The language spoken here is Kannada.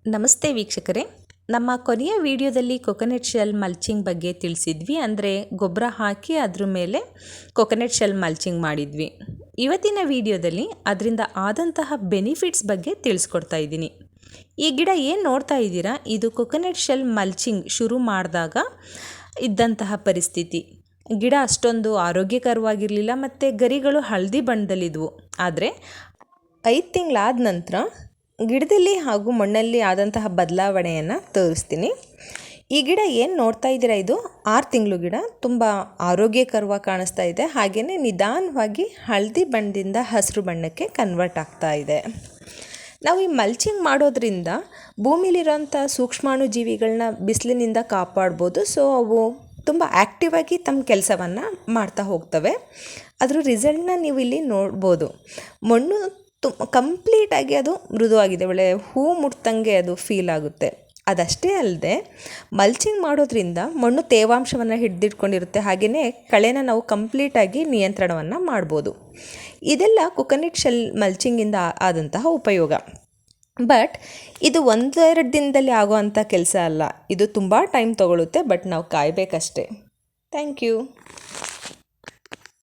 ನಮಸ್ತೆ ವೀಕ್ಷಕರೇ, ನಮ್ಮ ಕೊನೆಯ ವಿಡಿಯೋದಲ್ಲಿ ಕೊಕೊನಟ್ ಶೆಲ್ ಮಲ್ಚಿಂಗ್ ಬಗ್ಗೆ ತಿಳಿಸಿದ್ವಿ. ಅಂದರೆ ಗೊಬ್ಬರ ಹಾಕಿ ಅದ್ರ ಮೇಲೆ ಕೊಕೊನಟ್ ಶೆಲ್ ಮಲ್ಚಿಂಗ್ ಮಾಡಿದ್ವಿ. ಇವತ್ತಿನ ವಿಡಿಯೋದಲ್ಲಿ ಅದರಿಂದ ಆದಂತಹ ಬೆನಿಫಿಟ್ಸ್ ಬಗ್ಗೆ ತಿಳಿಸ್ಕೊಡ್ತಾ ಇದ್ದೀನಿ. ಈ ಗಿಡ ಏನು ನೋಡ್ತಾ ಇದ್ದೀರಾ, ಇದು ಕೊಕೊನಟ್ ಶೆಲ್ ಮಲ್ಚಿಂಗ್ ಶುರು ಮಾಡಿದಾಗ ಇದ್ದಂತಹ ಪರಿಸ್ಥಿತಿ. ಗಿಡ ಅಷ್ಟೊಂದು ಆರೋಗ್ಯಕರವಾಗಿರಲಿಲ್ಲ ಮತ್ತು ಗರಿಗಳು ಹಳದಿ ಬಣ್ಣದಲ್ಲಿದ್ವು. ಆದರೆ 5 ತಿಂಗಳಾದ ನಂತರ ಗಿಡದಲ್ಲಿ ಹಾಗೂ ಮಣ್ಣಲ್ಲಿ ಆದಂತಹ ಬದಲಾವಣೆಯನ್ನು ತೋರಿಸ್ತೀನಿ. ಈ ಗಿಡ ಏನು ನೋಡ್ತಾ ಇದ್ದೀರಾ, ಇದು 6 ತಿಂಗಳು ಗಿಡ. ತುಂಬ ಆರೋಗ್ಯಕರವಾಗಿ ಕಾಣಿಸ್ತಾ ಇದೆ. ಹಾಗೆಯೇ ನಿಧಾನವಾಗಿ ಹಳದಿ ಬಣ್ಣದಿಂದ ಹಸಿರು ಬಣ್ಣಕ್ಕೆ ಕನ್ವರ್ಟ್ ಆಗ್ತಾ ಇದೆ. ನಾವು ಈ ಮಲ್ಚಿಂಗ್ ಮಾಡೋದ್ರಿಂದ ಭೂಮಿಲಿರೋಂಥ ಸೂಕ್ಷ್ಮಾಣು ಜೀವಿಗಳನ್ನ ಬಿಸಿಲಿನಿಂದ ಕಾಪಾಡ್ಬೋದು. ಸೊ ಅವು ತುಂಬ ಆ್ಯಕ್ಟಿವ್ ಆಗಿ ತಮ್ಮ ಕೆಲಸವನ್ನು ಮಾಡ್ತಾ ಹೋಗ್ತವೆ. ಅದರ ರಿಸಲ್ಟ್ನ ನೀವು ಇಲ್ಲಿ ನೋಡ್ಬೋದು. ಮಣ್ಣು ಕಂಪ್ಲೀಟಾಗಿ ಅದು ಮೃದುವಾಗಿದೆ, ಒಳ್ಳೆ ಹೂ ಮುಟ್ತಂಗೆ ಅದು ಫೀಲ್ ಆಗುತ್ತೆ. ಅದಷ್ಟೇ ಅಲ್ಲದೆ ಮಲ್ಚಿಂಗ್ ಮಾಡೋದ್ರಿಂದ ಮಣ್ಣು ತೇವಾಂಶವನ್ನು ಹಿಡಿದಿಟ್ಕೊಂಡಿರುತ್ತೆ. ಹಾಗೆಯೇ ಕಳೆನ ನಾವು ಕಂಪ್ಲೀಟಾಗಿ ನಿಯಂತ್ರಣವನ್ನು ಮಾಡ್ಬೋದು. ಇದೆಲ್ಲ ಕೊಕೊನಟ್ ಶೆಲ್ ಮಲ್ಚಿಂಗಿಂದ ಆದಂತಹ ಉಪಯೋಗ. ಬಟ್ ಇದು 1-2 ದಿನದಲ್ಲಿ ಆಗೋವಂಥ ಕೆಲಸ ಅಲ್ಲ. ಇದು ತುಂಬ ಟೈಮ್ ತೊಗೊಳುತ್ತೆ. ಬಟ್ ನಾವು ಕಾಯಬೇಕಷ್ಟೆ. Thank you.